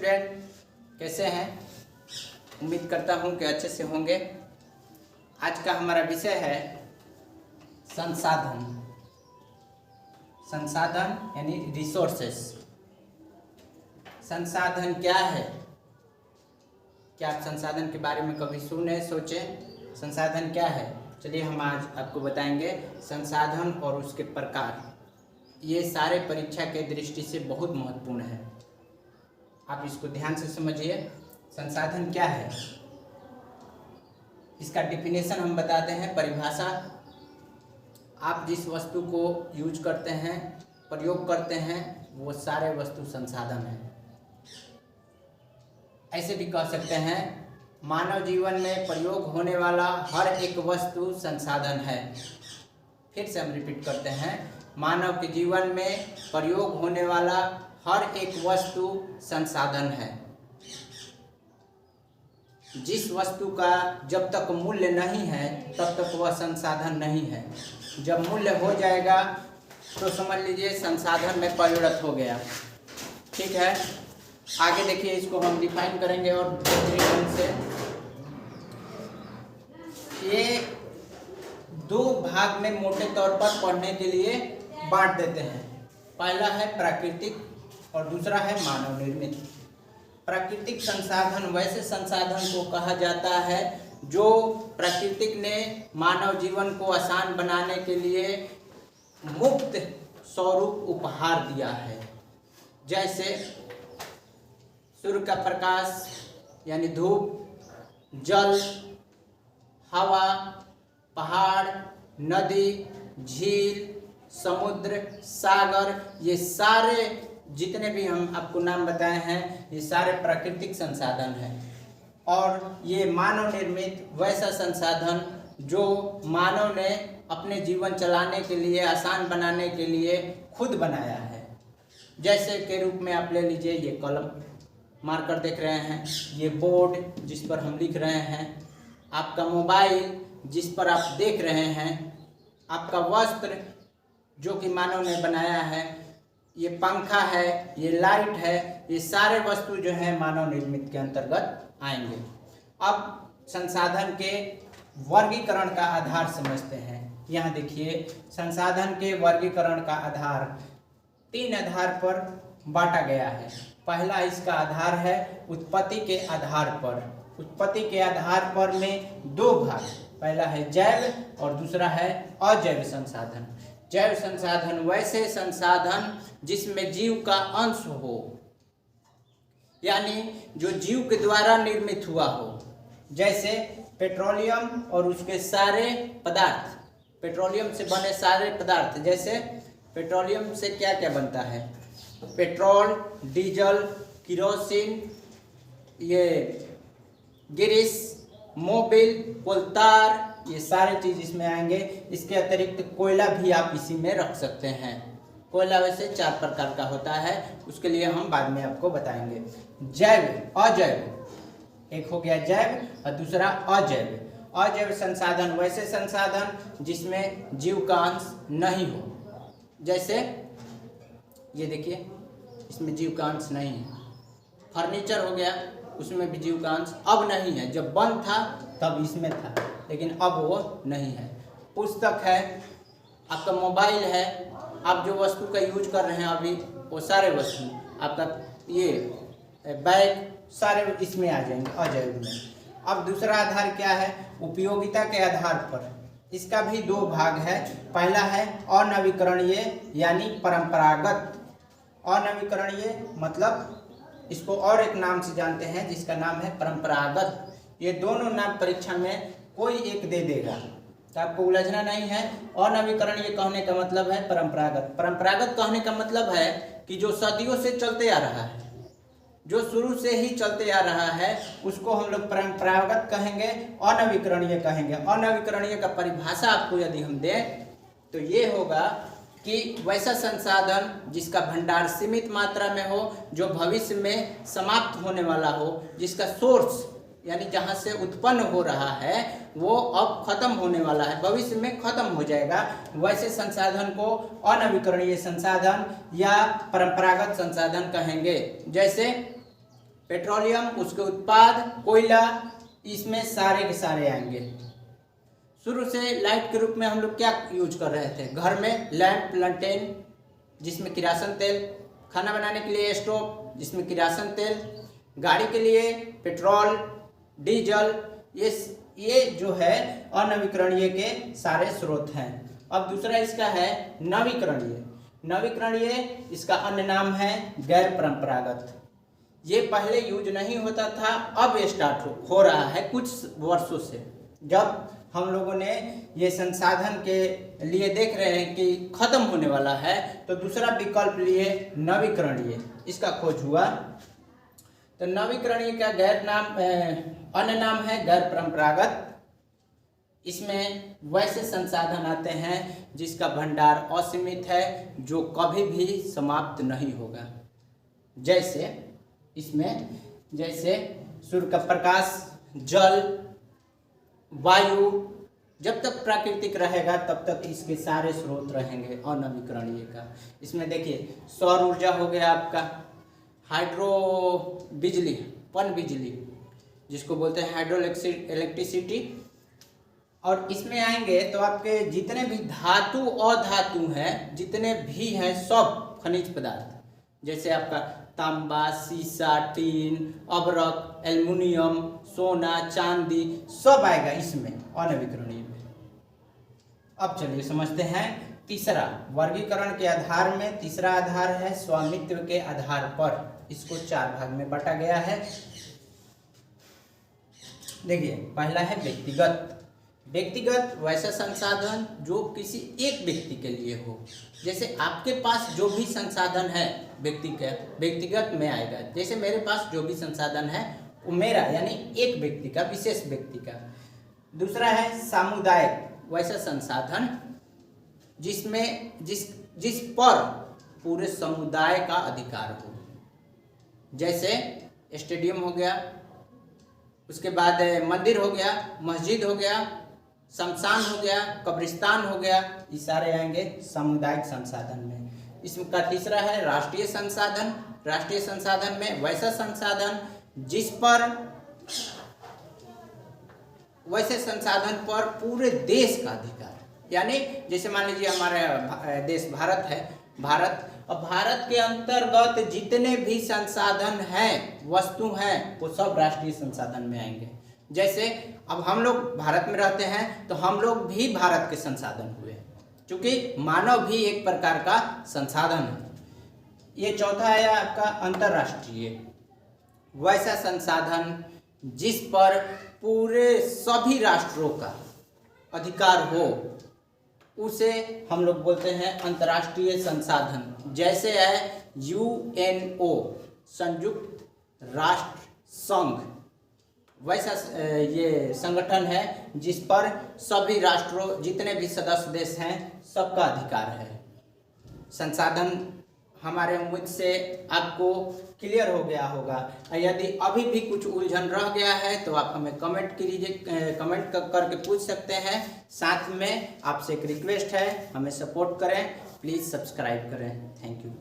Student, कैसे हैं? उम्मीद करता हूं कि अच्छे से होंगे। आज का हमारा विषय है संसाधन। संसाधन यानी रिसोर्सेस। संसाधन क्या है? क्या आप संसाधन के बारे में कभी सुने, सोचे? संसाधन क्या है? चलिए हम आज आपको बताएंगे संसाधन और उसके प्रकार। ये सारे परीक्षा के दृष्टि से बहुत महत्वपूर्ण है, आप इसको ध्यान से समझिए। संसाधन क्या है, इसका डिफिनेशन हम बताते हैं, परिभाषा। आप जिस वस्तु को यूज करते हैं, प्रयोग करते हैं, वो सारे वस्तु संसाधन हैं। ऐसे भी कह सकते हैं, मानव जीवन में प्रयोग होने वाला हर एक वस्तु संसाधन है। फिर से हम रिपीट करते हैं, मानव के जीवन में प्रयोग होने वाला हर एक वस्तु संसाधन है। जिस वस्तु का जब तक मूल्य नहीं है तब तक वह संसाधन नहीं है। जब मूल्य हो जाएगा तो समझ लीजिए संसाधन में परिणत हो गया। ठीक है, आगे देखिए, इसको हम डिफाइन करेंगे और बेहतरीन से। ये दो भाग में मोटे तौर पर पढ़ने के लिए बांट देते हैं। पहला है प्राकृतिक और दूसरा है मानव निर्मित। प्राकृतिक संसाधन वैसे संसाधन को कहा जाता है जो प्रकृति ने मानव जीवन को आसान बनाने के लिए मुफ्त स्वरूप उपहार दिया है। जैसे सूर्य का प्रकाश यानी धूप, जल, हवा, पहाड़, नदी, झील, समुद्र, सागर, ये सारे जितने भी हम आपको नाम बताए हैं, ये सारे प्राकृतिक संसाधन हैं। और ये मानव निर्मित वैसा संसाधन जो मानव ने अपने जीवन चलाने के लिए, आसान बनाने के लिए खुद बनाया है। जैसे के रूप में आप ले लीजिए, ये कलम, मार्कर देख रहे हैं, ये बोर्ड जिस पर हम लिख रहे हैं, आपका मोबाइल जिस पर आप देख रहे हैं, आपका वस्त्र जो कि मानव ने बनाया है, ये पंखा है, ये लाइट है, ये सारे वस्तु जो है मानव निर्मित के अंतर्गत आएंगे। अब संसाधन के वर्गीकरण का आधार समझते हैं। यहाँ देखिए, संसाधन के वर्गीकरण का आधार 3 आधार पर बांटा गया है। पहला इसका आधार है उत्पत्ति के आधार पर। उत्पत्ति के आधार पर में 2 भाग, पहला है जैव और दूसरा है अजैव संसाधन। जैव संसाधन वैसे संसाधन जिसमें जीव का अंश हो, यानी जो जीव के द्वारा निर्मित हुआ हो। जैसे पेट्रोलियम और उसके सारे पदार्थ, पेट्रोलियम से बने सारे पदार्थ। जैसे पेट्रोलियम से क्या क्या बनता है? पेट्रोल, डीजल, किरोसिन, ये ग्रीस, मोबिल, कोलतार, ये सारे चीज इसमें आएंगे। इसके अतिरिक्त कोयला भी आप इसी में रख सकते हैं। कोयला वैसे 4 प्रकार का होता है, उसके लिए हम बाद में आपको बताएंगे। जैव, अजैव, एक हो गया जैव और दूसरा अजैव। अजैव संसाधन वैसे संसाधन जिसमें जीव का अंश नहीं हो। जैसे ये देखिए, इसमें जीव का अंश नहीं है। फर्नीचर हो गया, उसमें भी जीव का अंश अब नहीं है। जब बंद था तब इसमें था, लेकिन अब वो नहीं है। पुस्तक है, आपका मोबाइल है, आप जो वस्तु का यूज कर रहे हैं अभी, वो सारे वस्तु, आपका ये बैग, सारे इसमें आ जाएंगे अजैव में। अब दूसरा आधार क्या है? उपयोगिता के आधार पर। इसका भी 2 भाग है। पहला है अनवीकरणीय यानी परंपरागत। अनवीकरणीय मतलब इसको और एक नाम से जानते हैं जिसका नाम है परंपरागत। ये दोनों नाम परीक्षा में कोई एक दे देगा, तो आपको उलझना नहीं है। अनवीकरणीय कहने का मतलब है परंपरागत। परंपरागत कहने का मतलब है कि जो सदियों से चलते आ रहा है, जो शुरू से ही चलते आ रहा है, उसको हम लोग परंपरागत कहेंगे, अनवीकरणीय कहेंगे। अनवीकरणीय का परिभाषा आपको यदि हम दें तो ये होगा कि वैसा संसाधन जिसका भंडार सीमित मात्रा में हो, जो भविष्य में समाप्त होने वाला हो, जिसका सोर्स यानी जहाँ से उत्पन्न हो रहा है वो अब खत्म होने वाला है, भविष्य में खत्म हो जाएगा, वैसे संसाधन को अनवीकरणीय संसाधन या परंपरागत संसाधन कहेंगे। जैसे पेट्रोलियम, उसके उत्पाद, कोयला, इसमें सारे के सारे आएंगे। शुरू से लाइट के रूप में हम लोग क्या यूज कर रहे थे? घर में लैंप, लंटेन जिसमें किरासन तेल, खाना बनाने के लिए स्टोव जिसमें किरासन तेल, गाड़ी के लिए पेट्रोल, डीजल, ये जो है अनवीकरणीय के सारे स्रोत हैं। अब दूसरा इसका है नवीकरणीय। नवीकरणीय इसका अन्य नाम है गैर परंपरागत। ये पहले यूज नहीं होता था, अब ये स्टार्ट हो रहा है कुछ वर्षों से। जब हम लोगों ने ये संसाधन के लिए देख रहे हैं कि खत्म होने वाला है, तो दूसरा विकल्प लिए नवीकरणीय, इसका खोज हुआ। तो नवीकरणीय का अन्य नाम है गैर परंपरागत। इसमें वैसे संसाधन आते हैं जिसका भंडार असीमित है, जो कभी भी समाप्त नहीं होगा। जैसे सूर्य का प्रकाश, जल, वायु, जब तक प्राकृतिक रहेगा तब तक इसके सारे स्रोत रहेंगे अनवीकरणीय का। इसमें देखिए सौर ऊर्जा हो गया आपका, हाइड्रो बिजली, पन बिजली जिसको बोलते हैं हाइड्रो इलेक्ट्रिसिटी। और इसमें आएंगे तो आपके जितने भी धातु अधातु हैं, जितने भी हैं सब खनिज पदार्थ, जैसे आपका तांबा, सीसा, टीन, अभ्रक, एल्युमिनियम, सोना, चांदी, सब आएगा इसमें अनवीकरणीय में। अब चलिए समझते हैं तीसरा वर्गीकरण के आधार में। तीसरा आधार है स्वामित्व के आधार पर। इसको 4 भाग में बांटा गया है। देखिए पहला है व्यक्तिगत। व्यक्तिगत वैसा संसाधन जो किसी एक व्यक्ति के लिए हो। जैसे आपके पास जो भी संसाधन है व्यक्तिगत में आएगा। जैसे मेरे पास जो भी संसाधन है वो मेरा, यानी एक व्यक्ति का, विशेष व्यक्ति का। दूसरा है सामुदायिक, वैसा संसाधन जिस पर पूरे समुदाय का अधिकार हो। जैसे स्टेडियम हो गया, उसके बाद मंदिर हो गया, मस्जिद हो गया, शमशान हो गया, कब्रिस्तान हो गया, ये सारे आएंगे सामुदायिक संसाधन में। इसका तीसरा है राष्ट्रीय संसाधन। राष्ट्रीय संसाधन में वैसा संसाधन वैसे संसाधन पर पूरे देश का अधिकार, यानी जैसे मान लीजिए हमारा देश भारत है। भारत के अंतर्गत जितने भी संसाधन हैं, वस्तु हैं, वो सब राष्ट्रीय संसाधन में आएंगे। जैसे अब हम लोग भारत में रहते हैं तो हम लोग भी भारत के संसाधन हुए, क्योंकि मानव भी एक प्रकार का संसाधन है। ये चौथा है आपका अंतर्राष्ट्रीय, वैसा संसाधन जिस पर पूरे सभी राष्ट्रों का अधिकार हो, उसे हम लोग बोलते हैं अंतर्राष्ट्रीय संसाधन। जैसे है यूएनओ, संयुक्त राष्ट्र संघ, वैसा ये संगठन है जिस पर सभी राष्ट्रों, जितने भी सदस्य देश हैं, सबका अधिकार है। संसाधन हमारे उम्मीद से आपको क्लियर हो गया होगा। यदि अभी भी कुछ उलझन रह गया है तो आप हमें कमेंट करके पूछ सकते हैं। साथ में आपसे एक रिक्वेस्ट है, हमें सपोर्ट करें, प्लीज़ सब्सक्राइब करें। Thank you.